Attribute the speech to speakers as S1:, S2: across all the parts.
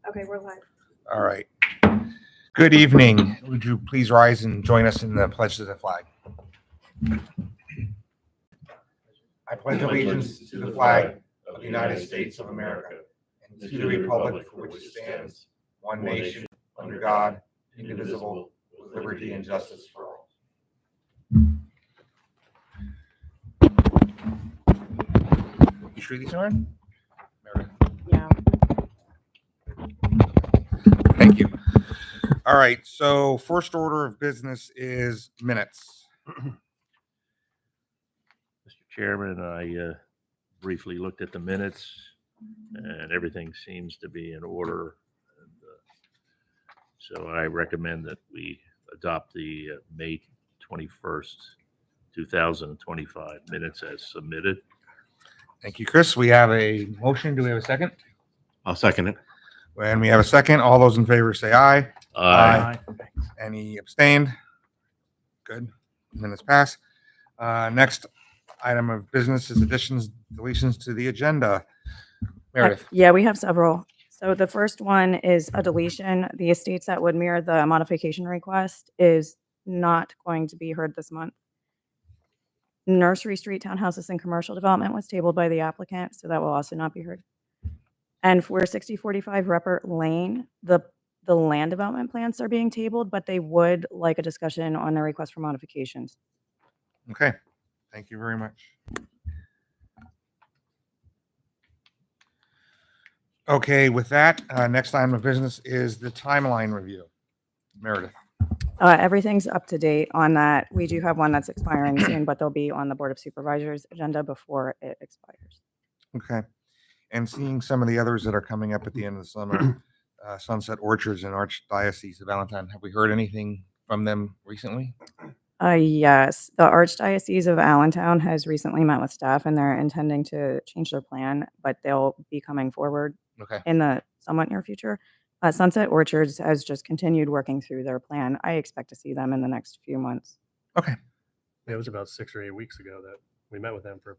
S1: Okay, we're live.
S2: All right. Good evening. Would you please rise and join us in the pledge to the flag? I pledge allegiance to the flag of the United States of America and to the republic for which it stands, one nation, under God, indivisible, with liberty and justice for all. You sure these are on? Meredith?
S1: Yeah.
S2: Thank you. All right, so first order of business is minutes.
S3: Mr. Chairman, I briefly looked at the minutes and everything seems to be in order. And, so I recommend that we adopt the May 21st, 2025 minutes as submitted.
S2: Thank you, Chris. We have a motion. Do we have a second?
S4: I'll second it.
S2: And we have a second. All those in favor say aye.
S3: Aye.
S2: Any abstained? Good. Minutes pass. Next item of business is additions, deletions to the agenda. Meredith.
S1: Yeah, we have several. So the first one is a deletion. The estates at Woodmere, the modification request is not going to be heard this month. Nursery Street Townhouses and Commercial Development was tabled by the applicant, so that will also not be heard. And for 6045 Rupert Lane, the land development plans are being tabled, but they would like a discussion on their request for modifications.
S2: Okay. Thank you very much. Okay, with that, next item of business is the timeline review. Meredith.
S1: Everything's up to date on that. We do have one that's expiring soon, but they'll be on the Board of Supervisors agenda before it expires.
S2: Okay. And seeing some of the others that are coming up at the end of the summer, Sunset Orchards and Archdiocese of Allentown, have we heard anything from them recently?
S1: Yes, the Archdiocese of Allentown has recently met with staff and they're intending to change their plan, but they'll be coming forward in the somewhat near future. Sunset Orchards has just continued working through their plan. I expect to see them in the next few months.
S2: Okay.
S5: It was about 6 or 8 weeks ago that we met with them for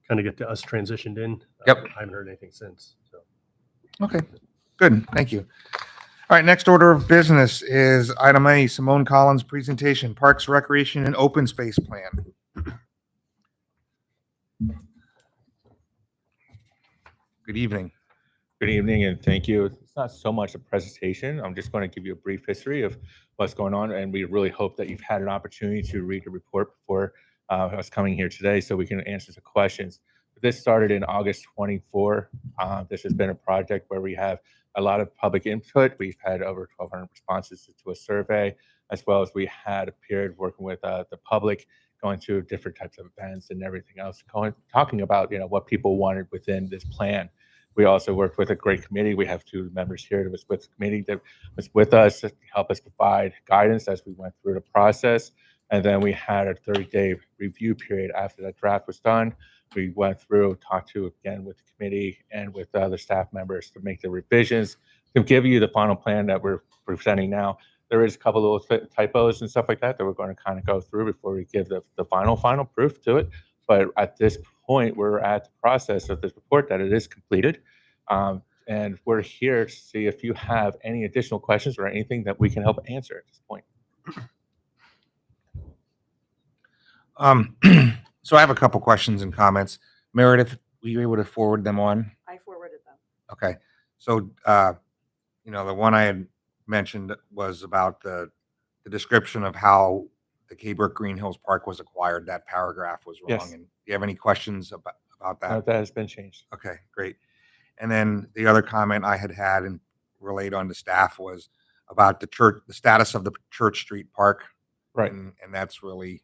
S5: kind of get to us transitioned in.
S2: Yep.
S5: I haven't heard anything since. So.
S2: Okay, good. Thank you. All right, next order of business is item A, Simone Collins' presentation, Parks, Recreation, and Open Space Plan. Good evening.
S4: Good evening and thank you. It's not so much a presentation. I'm just going to give you a brief history of what's going on, and we really hope that you've had an opportunity to read the report before us coming here today so we can answer some questions. This started in August 24. This has been a project where we have a lot of public input. We've had over 1,200 responses to a survey, as well as we had a period working with the public, going through different types of events and everything else, talking about what people wanted within this plan. We also worked with a great committee. We have 2 members here that was with the committee that was with us to help us provide guidance as we went through the process. And then we had a 30-day review period after that draft was done. We went through, talked to again with the committee and with other staff members to make the revisions to give you the final plan that we're presenting now. There is a couple of little typos and stuff like that that we're going to kind of go through before we give the final proof to it. But at this point, we're at the process of this report that it is completed. And we're here to see if you have any additional questions or anything that we can help answer at this point.
S2: So I have a couple questions and comments. Meredith, were you able to forward them on?
S1: I forwarded them.
S2: Okay. So, the one I had mentioned was about the description of how the Caybrook Green Hills Park was acquired. That paragraph was wrong.
S4: Yes.
S2: And do you have any questions about that?
S4: That has been changed.
S2: Okay, great. And then the other comment I had and relayed on to staff was about the status of the Church Street Park.
S4: Right.
S2: And that's really,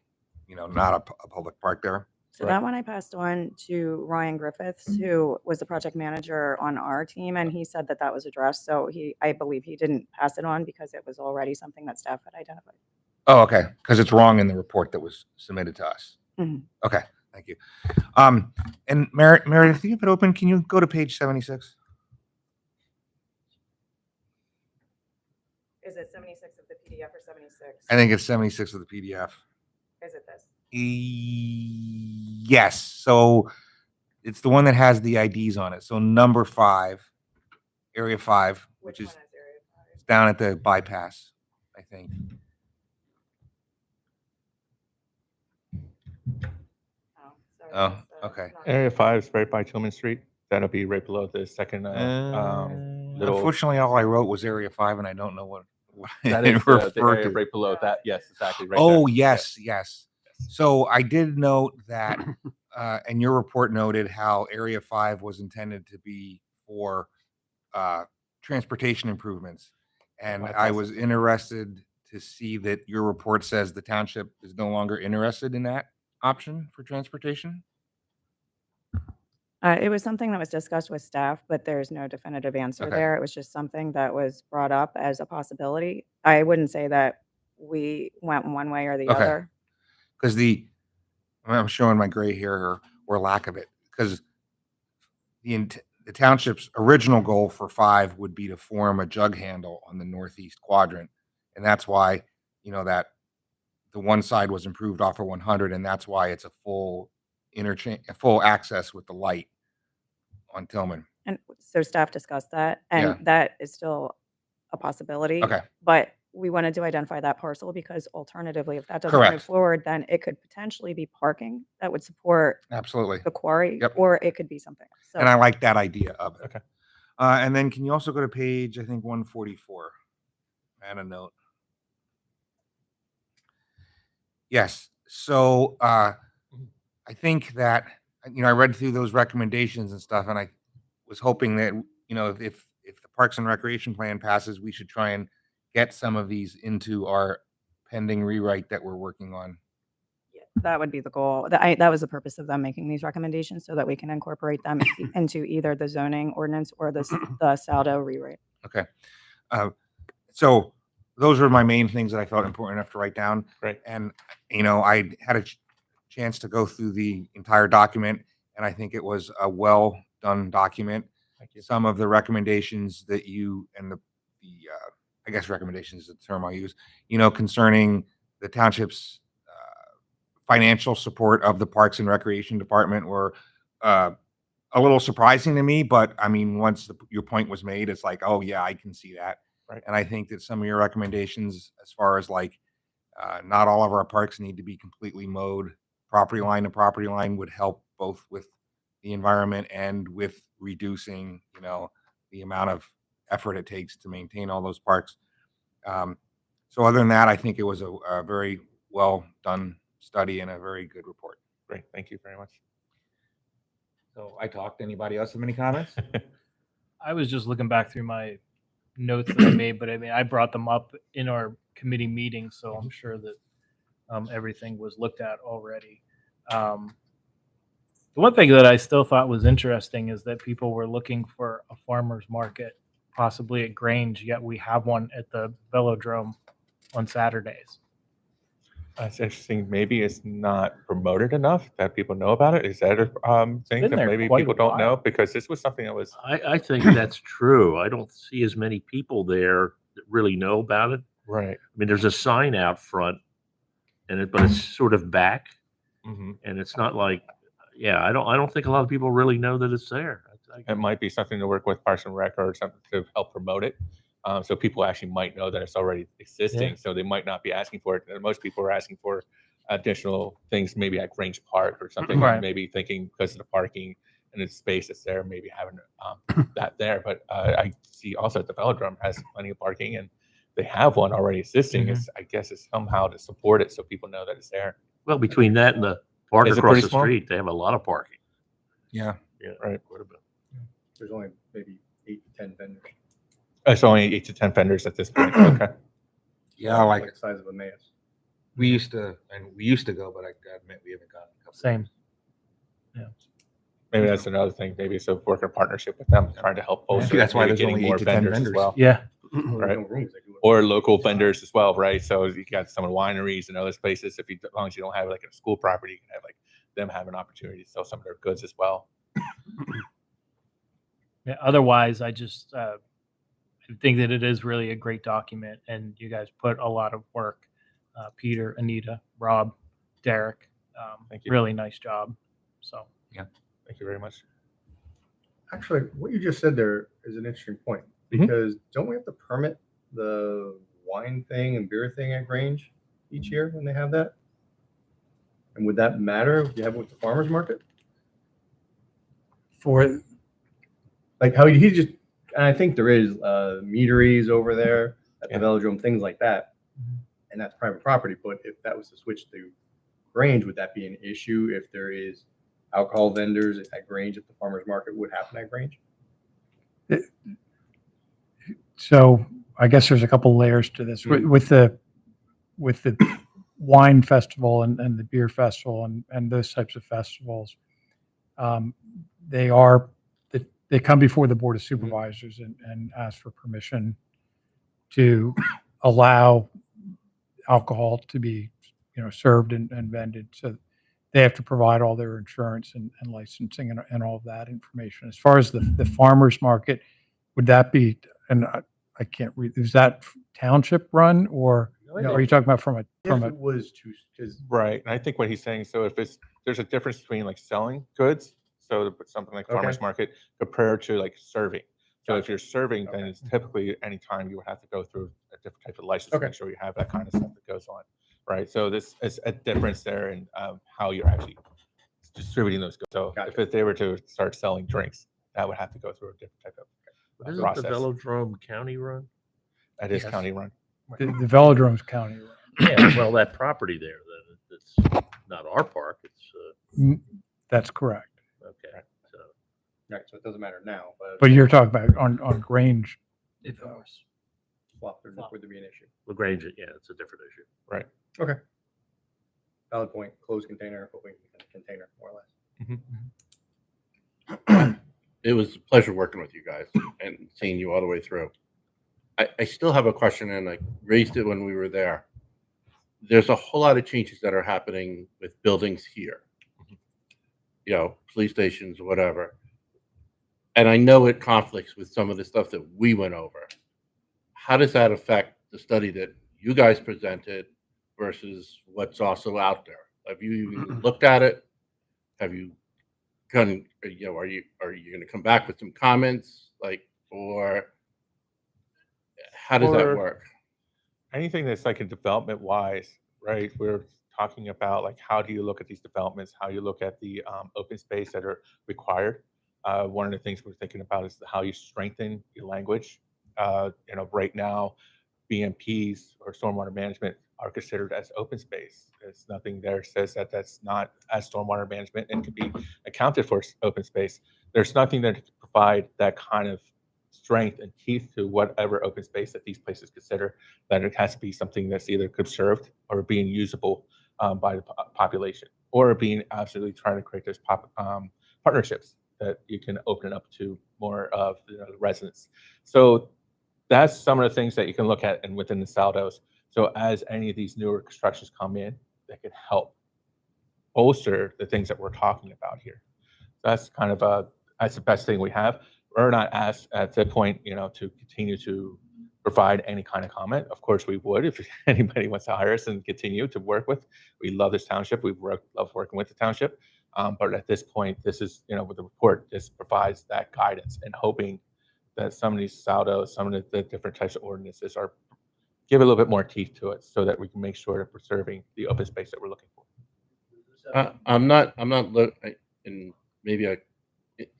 S2: not a public park there.
S1: So that one I passed on to Ryan Griffiths, who was the project manager on our team, and he said that was addressed. So I believe he didn't pass it on because it was already something that staff had identified.
S2: Oh, okay. Because it's wrong in the report that was submitted to us.
S1: Mm-hmm.
S2: Okay. Thank you. And Meredith, if you have it open, can you go to page 76?
S1: Is it 76 of the PDF or 76?
S2: I think it's 76 of the PDF.
S1: Is it this?
S2: Yes. So it's the one that has the IDs on it. So number 5. Area 5, which is down at the bypass, I think. Oh, okay.
S4: Area 5 is right by Tillman Street. That'll be right below the second little.
S2: Unfortunately, all I wrote was Area 5, and I don't know what
S4: That
S2: it
S4: is the
S2: referred
S4: area
S2: to.
S4: right below that. Yes, exactly. Right
S2: Oh,
S4: there.
S2: yes, yes. So I did note that, and your report noted how Area 5 was intended to be for transportation improvements. And I was interested to see that your report says the township is no longer interested in that option for transportation.
S1: It was something that was discussed with staff, but there's no definitive answer
S2: Okay.
S1: there. It was just something that was brought up as a possibility. I wouldn't say that we went one way or the
S2: Okay.
S1: other.
S2: Because I'm showing my gray hair or lack of it, because the township's original goal for 5 would be to form a jug handle on the northeast quadrant. And that's why, that the one side was improved off of 100, and that's why it's a full full access with the light on Tillman.
S1: And so staff discussed that, and
S2: Yeah.
S1: that is still a possibility.
S2: Okay.
S1: But we wanted to identify that parcel because alternatively, if that doesn't move
S2: Correct.
S1: forward, then it could potentially be parking that would support
S2: Absolutely.
S1: the quarry,
S2: Yep.
S1: or it could be something else. So
S2: And I like that idea of it.
S4: Okay.
S2: And then can you also go to page, I think, 144? Add a note. Yes. So I think that, I read through those recommendations and stuff, and I was hoping that, if the Parks and Recreation Plan passes, we should try and get some of these into our pending rewrite that we're working on.
S1: that would be the goal. That was the purpose of them making these recommendations, so that we can incorporate them into either the zoning ordinance or the Saldo rewrite.
S2: Okay. So those were my main things that I felt important enough to write down.
S4: Right.
S2: And, I had a chance to go through the entire document, and I think it was a well done document.
S4: Thank you.
S2: Some of the recommendations that you and I guess recommendations is the term I'll use, concerning the township's financial support of the Parks and Recreation Department were a little surprising to me. But I mean, once your point was made, it's like, oh yeah, I can see that.
S4: Right.
S2: And I think that some of your recommendations, as far as like, not all of our parks need to be completely mowed property line to property line, would help both with the environment and with reducing, the amount of effort it takes to maintain all those parks. So other than that, I think it was a very well done study and a very good report.
S4: Great. Thank you very much.
S2: So I talked. Anybody else have any comments?
S6: I was just looking back through my notes that I made, but I mean, I brought them up in our committee meeting, so I'm sure that everything was looked at already. The one thing that I still thought was interesting is that people were looking for a farmer's market, possibly at Grange, yet we have one at the Velodrome on Saturdays.
S4: That's interesting. Maybe it's not promoted enough that people know about it. Is that a thing
S6: been
S4: that
S6: there
S4: maybe
S6: quite a
S4: people don't know?
S6: while.
S4: Because this was something that was
S3: I think that's true. I don't see as many people there that really know about it.
S4: right.
S3: I mean, there's a sign out front, but it's sort of back,
S4: Mm-hmm.
S3: and it's not like, I don't think a lot of people really know that it's there.
S4: It might be something to work with Parks and Rec or something to help promote it. So people actually might know that it's already existing.
S3: Yeah.
S4: So they might not be asking for it. And most people are asking for additional things, maybe at Grange Park or something.
S6: Right.
S4: Maybe thinking because of the parking and the space that's there, maybe having that there. But I see also at the Velodrome has plenty of parking, and they have one already existing.
S6: Mhm.
S4: I guess it's somehow to support it so people know that it's there.
S3: Well, between that and the park
S4: Is it
S3: across
S4: pretty
S3: the
S4: small?
S3: street, they have a lot of parking.
S2: Yeah.
S3: Yeah,
S4: Right.
S3: quite a bit.
S5: There's only maybe 8 to 10 vendors.
S4: It's only 8 to 10 vendors at this point. Okay.
S2: Yeah, I like it.
S5: the size of a mass.
S2: We used to go, but I admit we haven't gone. in a couple
S6: Same.
S2: years.
S4: Maybe that's another thing. Maybe it's a working partnership with them, trying to help bolster.
S2: That's why
S4: maybe
S2: there's only 8 to 10
S4: vendors as
S2: vendors.
S4: well.
S6: Yeah.
S4: Right.
S5: No rooms, they do it.
S4: Or local vendors as well, right? So you got some wineries and other places. As long as you don't have like a school property, you can have like them have an opportunity to sell some of their goods as well.
S6: Yeah, otherwise, I just think that it is really a great document, and you guys put a lot of work. Peter, Anita, Rob, Derek,
S4: Thank you.
S6: really nice job. So
S4: Thank you very much.
S5: Actually, what you just said there
S7: is an interesting point
S4: Mhm.
S7: because don't we have to permit the wine thing and beer thing at Grange each year when they have that? And would that matter if you have it with the farmer's market?
S8: For
S7: Like how he just, and I think there is meaderies over there at the
S4: Yeah.
S7: velodrome, things like that. And that's private property. But if that was to switch to Grange, would that be an issue if there is alcohol vendors at Grange, if the farmer's market would happen at Grange?
S8: so I guess there's a couple layers to this
S7: Mm.
S8: with the wine festival and the beer festival and those types of festivals. They are they come before the board of supervisors and ask for permission to allow alcohol to be served and vended. So they have to provide all their insurance and licensing and all of that information. As far as the farmers market, would that be, and I can't read, is that township run or are you talking about from
S7: If
S8: a,
S7: it was to, because
S4: Right. And I think what he's saying, so if there's a difference between like selling goods, so to put something like farmer's
S7: Okay.
S4: market compared to like serving. So if
S7: Gotcha.
S4: you're serving, then
S7: Okay.
S4: it's typically anytime you would have to go through a different type of license to
S7: Okay.
S4: make sure you have that kind of stuff that goes on. Right. So this is a difference there in how you're actually distributing those goods. So
S7: Gotcha.
S4: if they were to start selling drinks, that would have to go through a different type of
S3: Isn't the
S4: process.
S3: velodrome county run?
S4: That is
S8: Yes.
S4: county run.
S8: the velodrome's county.
S3: Yeah, well, that property there, that's not our park, it's,
S8: That's correct.
S3: okay, so.
S7: right, so it doesn't matter now,
S8: But you're talking about on Grange.
S6: If it was.
S7: flop, there would there be an issue?
S3: LaGrange, yeah, it's a different issue.
S4: Right.
S7: Okay. Valid point. Closed container, open container, more or less.
S9: It was a pleasure working with you guys and seeing you all the way through. I still have a question, and I raised it when we were there. There's a whole lot of changes that are happening with buildings here. You know, police stations, whatever. And I know it conflicts with some of the stuff that we went over. How does that affect the study that you guys presented versus what's also out there? Have you even looked at it? Have you are you going to come back with some comments, like, or how does that
S4: Or-
S9: work?
S4: Anything that's like a development wise, right? We're talking about like how do you look at these developments, how you look at the open space that are required. One of the things we're thinking about is how you strengthen your language. Right now, BMPs or stormwater management are considered as open space. There's nothing there says that that's not as stormwater management and can be accounted for as open space. There's nothing there to provide that kind of strength and teeth to whatever open space that these places consider, that it has to be something that's either conserved or being usable by the population, or being absolutely trying to create those partnerships that you can open it up to more of the residents. So that's some of the things that you can look at and within the saldos. So as any of these newer constructions come in, that can help bolster the things that we're talking about here. That's kind of that's the best thing we have. We're not asked at that point, to continue to provide any kind of comment. Of course, we would if anybody wants to hire us and continue to work with. We love this township. We love working with the township. But at this point, this is, with the report, this provides that guidance and hoping that some of these saldos, some of the different types of ordinances give a little bit more teeth to it so that we can make sure that we're serving the open space that we're looking for.
S9: I'm not, and maybe I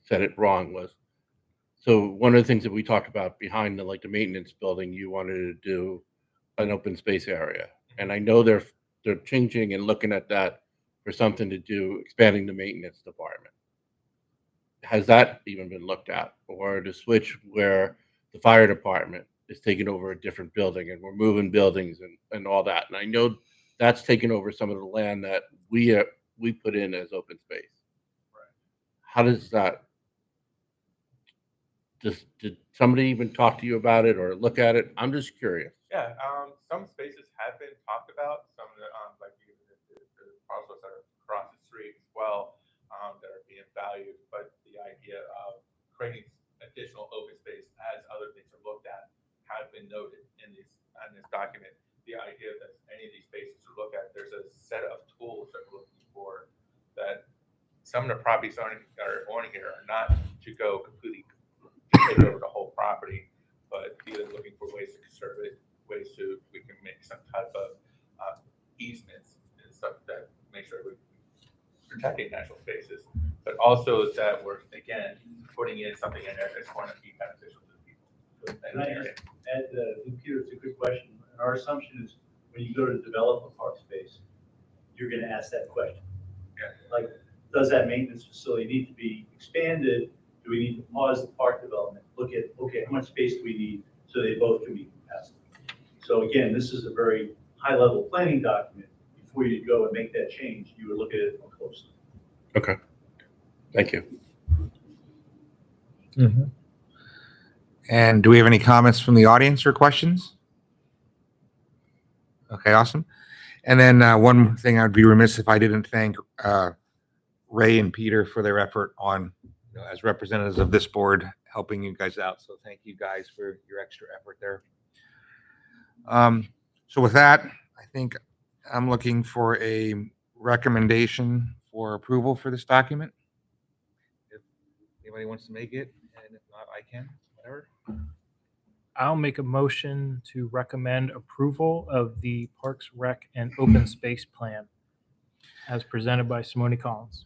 S9: said it wrong, so one of the things that we talked about behind the maintenance building, you wanted to do an open space area. And I know they're changing and looking at that for something to do, expanding the maintenance department. Has that even been looked at? Or to switch where the fire department is taking over a different building and we're moving buildings and all that. And I know that's taken over some of the land that we put in as open space. Right. How does that, did somebody even talk to you about it or look at it? I'm just curious.
S4: Yeah, some spaces have been talked about. Some of the like the parcels that are across the street as well that are being valued. But the idea of creating additional open space as other things are looked at have been noted in this document. The idea that any of these spaces to look at, there's a set of tools that we're looking for that some of the properties are on here are not to go completely take over the whole property, but he is looking for ways to conserve it, ways to, we can make some type of easements and stuff that make sure we're protecting natural spaces, but also that we're, again, putting in something in there that's going to be beneficial to the people.
S10: Can I just add, Peter, it's a good question. And our assumption is when you go to develop a park space, you're going to ask that question.
S4: Yeah.
S10: Like, does that maintenance facility need to be expanded? Do we need to pause the park development? Look at, okay, how much space do we need so they both can be compatible? So again, this is a very high-level planning document. Before you go and make that change, you would look at it more closely.
S9: Okay. Thank you.
S2: And do we have any comments from the audience or questions? Okay, awesome. And then one thing, I'd be remiss if I didn't thank Ray and Peter for their effort on, as representatives of this board, helping you guys out. So thank you guys for your extra effort there. So with that, I think I'm looking for a recommendation for approval for this document. If anybody wants to make it, and if not, I can, whatever.
S6: I'll make a motion to recommend approval of the Parks, Rec, and Open Space Plan as presented by Simone Collins.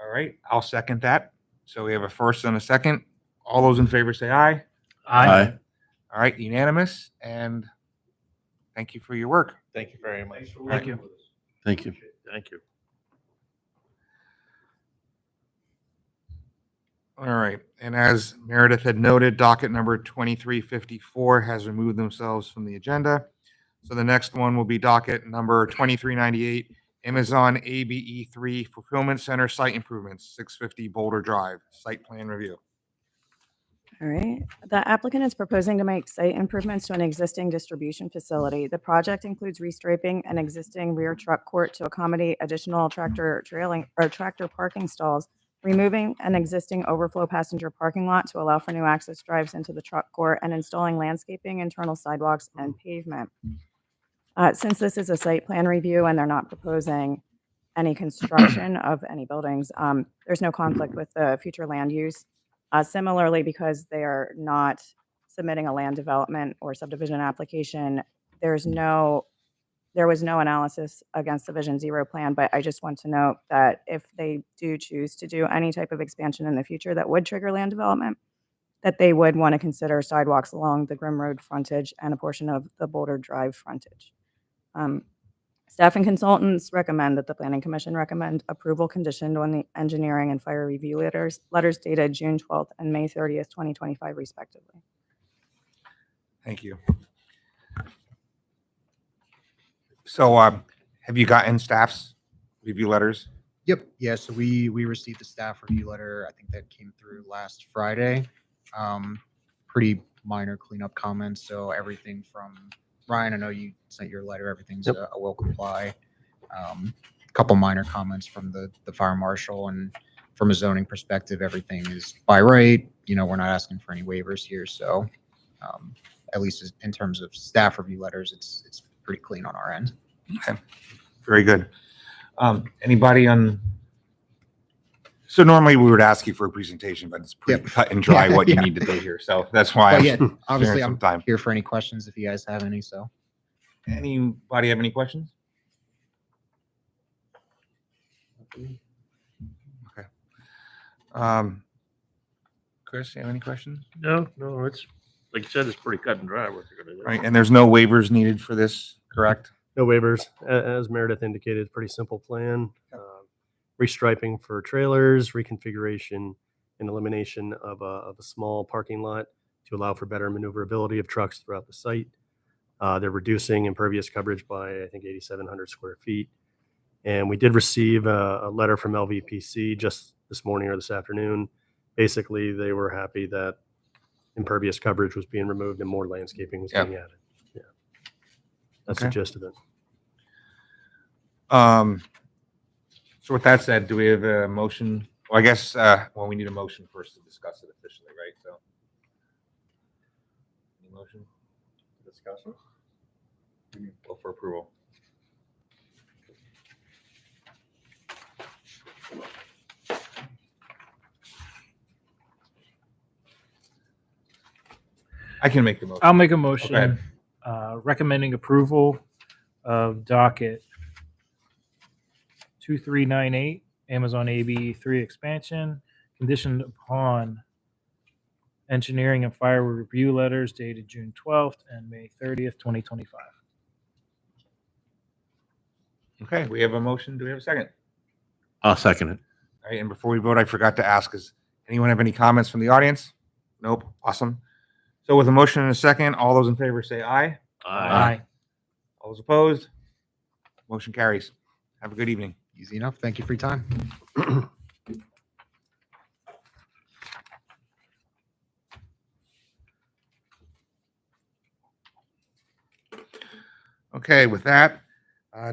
S2: All right, I'll second that. So we have a first and a second. All those in favor say aye.
S9: Aye.
S2: All right, unanimous, and thank you for your work.
S4: Thank you very much.
S10: Thanks for
S6: Thank
S10: working
S6: you.
S10: with us.
S9: Thank you.
S3: Thank you.
S2: All right, and as Meredith had noted, docket number 2354 has removed themselves from the agenda. So the next one will be docket number 2398, Amazon ABE3 Fulfillment Center Site Improvements, 650 Boulder Drive, Site Plan Review.
S1: All right. The applicant is proposing to make site improvements to an existing distribution facility. The project includes restriping an existing rear truck court to accommodate additional tractor parking stalls, removing an existing overflow passenger parking lot to allow for new access drives into the truck court, and installing landscaping, internal sidewalks, and pavement. Since this is a site plan review and they're not proposing any construction of any buildings, there's no conflict with the future land use. Similarly, because they are not submitting a land development or subdivision application, there was no analysis against the Vision Zero plan, but I just want to note that if they do choose to do any type of expansion in the future that would trigger land development, that they would want to consider sidewalks along the Grimm Road frontage and a portion of the Boulder Drive frontage. Staff and consultants recommend that the Planning Commission recommend approval conditioned on the engineering and fire review letters dated June 12th and May 30th, 2025, respectively.
S2: Thank you. So have you gotten staff's review letters?
S11: Yep. Yeah. So we received the staff review letter. I think that came through last Friday. Pretty minor cleanup comments. So everything from Ryan, I know you sent your letter. Everything's a will comply. Couple minor comments from the fire marshal, and from a zoning perspective, everything is by right. You know, we're not asking for any waivers here. So at least in terms of staff review letters, it's pretty clean on our end.
S2: Okay, very good. Anybody on? So normally we would ask you for a presentation, but it's pretty cut and dry what you need to do here. So that's why
S11: But
S2: I'm
S11: yeah,
S2: sparing
S11: obviously
S2: some
S11: I'm
S2: time.
S11: here for any questions if you guys have any. So
S2: Anybody have any questions? Okay. Chris, you have any questions?
S3: No, it's, like you said, it's pretty cut and dry what they're gonna do.
S2: Right, and there's no waivers needed for this, correct?
S5: No waivers. As Meredith indicated, it's a pretty simple plan. Restriping for trailers, reconfiguration and elimination of a small parking lot to allow for better maneuverability of trucks throughout the site. They're reducing impervious coverage by, I think, 8,700 square feet. And we did receive a letter from LVPC just this morning or this afternoon. Basically, they were happy that impervious coverage was being removed and more landscaping was being added. Yeah, that's the
S2: Okay.
S5: gist of it.
S2: So with that said, do we have a motion? Well, I guess, well, we need a motion first to discuss it officially, right? So. Any motion?
S5: Discussion?
S2: Go for approval. I can make the motion.
S6: I'll make a
S2: ahead.
S6: motion recommending approval of docket 2398 Amazon AB 3 expansion, conditioned upon engineering and fire review letters dated June 12th and May 30th, 2025.
S2: Okay, we have a motion. Do we have a second?
S9: I'll second it.
S2: All right, and before we vote, I forgot to ask, does anyone have any comments from the audience? Nope. Awesome. So with a motion and a second, all those in favor say aye.
S3: Aye.
S2: All those opposed? Motion carries. Have a good evening.
S11: Easy enough. Thank you for your time.
S2: Okay, with that,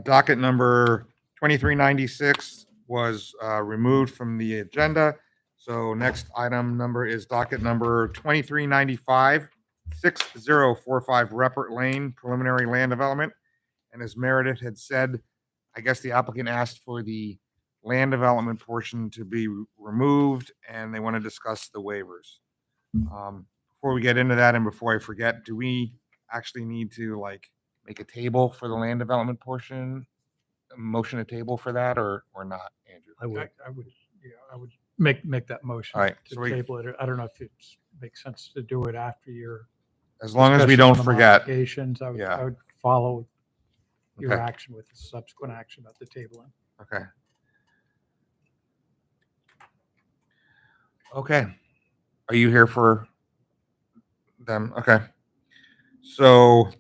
S2: docket number 2396 was removed from the agenda. So next item number is docket number 2395, 6045 Rupert Lane preliminary land development. And as Meredith had said, I guess the applicant asked for the land development portion to be removed, and they want to discuss the waivers. Before we get into that, and before I forget, do we actually need to make a table for the land development portion? A motion a table for that or not, Andrew?
S5: I would.
S8: I would make that motion.
S2: All right,
S8: To
S2: so we-
S8: table it. I don't know if it makes sense to do it after your.
S2: As long as we
S8: discussion on
S2: don't
S8: the
S2: forget.
S8: modifications, I
S2: Yeah.
S8: would follow your
S2: Okay.
S8: action with the subsequent action about the tabling.
S2: Okay. Okay. Are you here for them? Okay. So,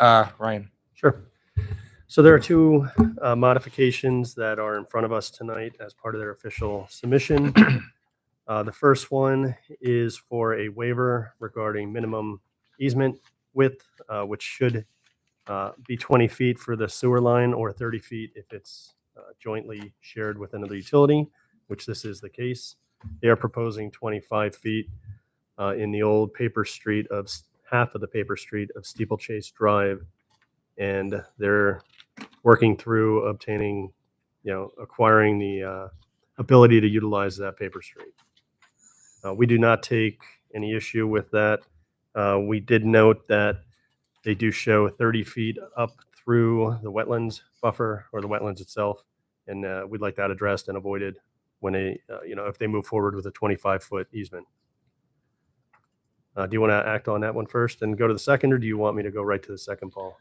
S2: Ryan.
S5: Sure. So there are two modifications that are in front of us tonight as part of their official submission. The first one is for a waiver regarding minimum easement width, which should be 20 feet for the sewer line or 30 feet if it's jointly shared with another utility, which this is the case. They are proposing 25 feet in the old paper street of half of the paper street of Steeplechase Drive. And they're working through obtaining, acquiring the ability to utilize that paper street. We do not take any issue with that. We did note that they do show 30 feet up through the wetlands buffer or the wetlands itself. And we'd like that addressed and avoided when if they move forward with a 25-foot easement. Do you want to act on that one first and go to the second, or do you want me to go right to the second, Paul?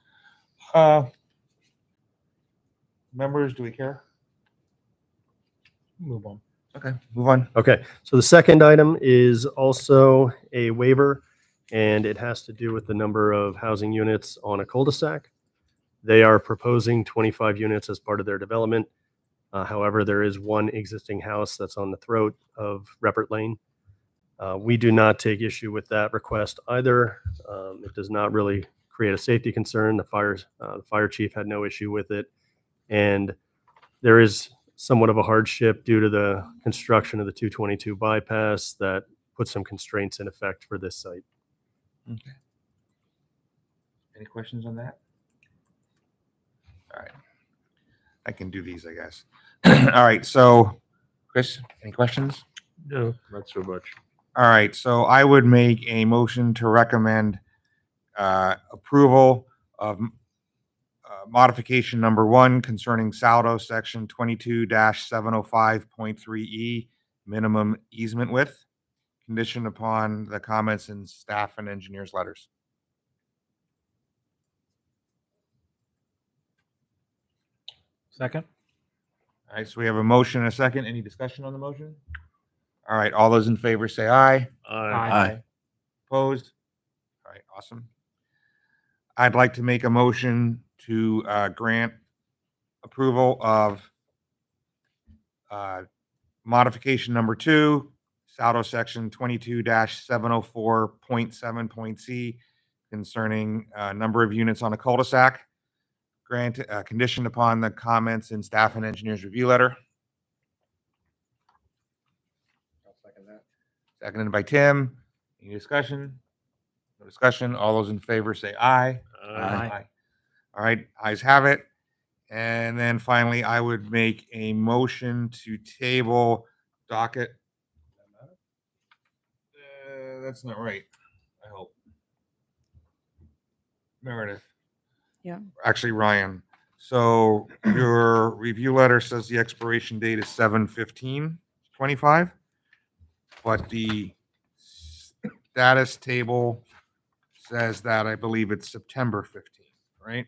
S2: Members, do we care?
S6: Move on.
S2: Okay, move on.
S5: Okay, so the second item is also a waiver, and it has to do with the number of housing units on a cul-de-sac. They are proposing 25 units as part of their development. However, there is one existing house that's on the throat of Rupert Lane. We do not take issue with that request either. It does not really create a safety concern. The fire chief had no issue with it. And there is somewhat of a hardship due to the construction of the 222 bypass that puts some constraints in effect for this site.
S2: Okay. Any questions on that? All right. I can do these, I guess. All right. So, Chris, any questions?
S3: No, not so much.
S2: All right. So I would make a motion to recommend approval of modification number 1 concerning Saldo section 22-705.3E minimum easement width, conditioned upon the comments in staff and engineers letters.
S6: Second?
S2: All right, so we have a motion and a second. Any discussion on the motion? All right, all those in favor say aye.
S3: Aye.
S2: Opposed? All right, awesome. I'd like to make a motion to grant approval of modification number 2, Saldo section 22-704.7.c concerning number of units on a cul-de-sac. Grant conditioned upon the comments in staff and engineers review letter.
S7: I'll second that.
S2: Seconded by Tim. Any discussion? No discussion. All those in favor say aye.
S3: Aye.
S2: All right, ayes have it. And then finally, I would make a motion to table docket. that's not right. I hope. Meredith.
S1: Yeah.
S2: Actually, Ryan. So your review letter says the expiration date is 7/15/25, but the status table says that I believe it's September 15th, right?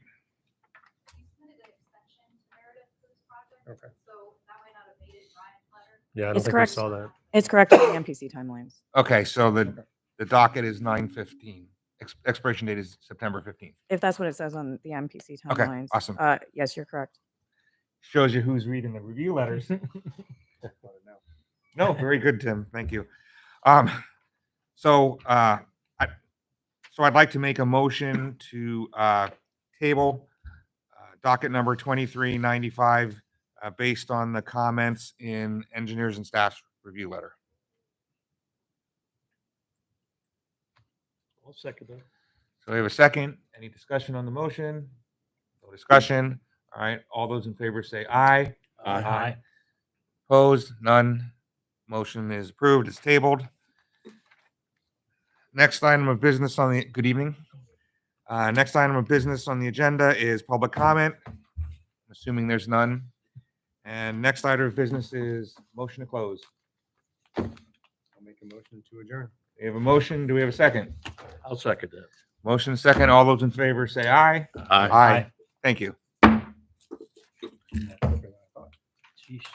S7: Okay.
S5: Yeah, I don't
S1: It's
S5: think
S1: correct.
S5: we saw that.
S1: It's correct with the MPC timelines.
S2: Okay, so the docket is 9/15. Expiration date is September 15th.
S1: If that's what it says on the MPC
S2: Okay,
S1: timelines.
S2: awesome.
S1: Yes, you're correct.
S2: Shows you who's reading the review letters. No, very good, Tim. Thank you. So I'd like to make a motion to table docket number 2395 based on the comments in engineers and staff's review letter.
S3: I'll second that.
S2: So we have a second. Any discussion on the motion? No discussion. All right. All those in favor say aye.
S6: Aye.
S2: Opposed? None. Motion is approved. It's tabled. Next item of business on the, good evening. Next item of business on the agenda is public comment. Assuming there's none. And next item of business is motion to close.
S7: I'll make a motion to adjourn.
S2: We have a motion. Do we have a second?
S3: I'll second that.
S2: Motion second. All those in favor say aye. Aye. Thank you.
S6: Sheesh.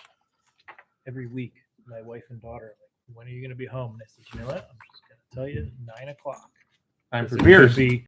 S6: Every week, my wife and daughter are like, when are you going to be home? And I said, you know what? I'm just going to tell you, 9 o'clock.
S2: Time for
S6: It could
S2: beers.
S6: be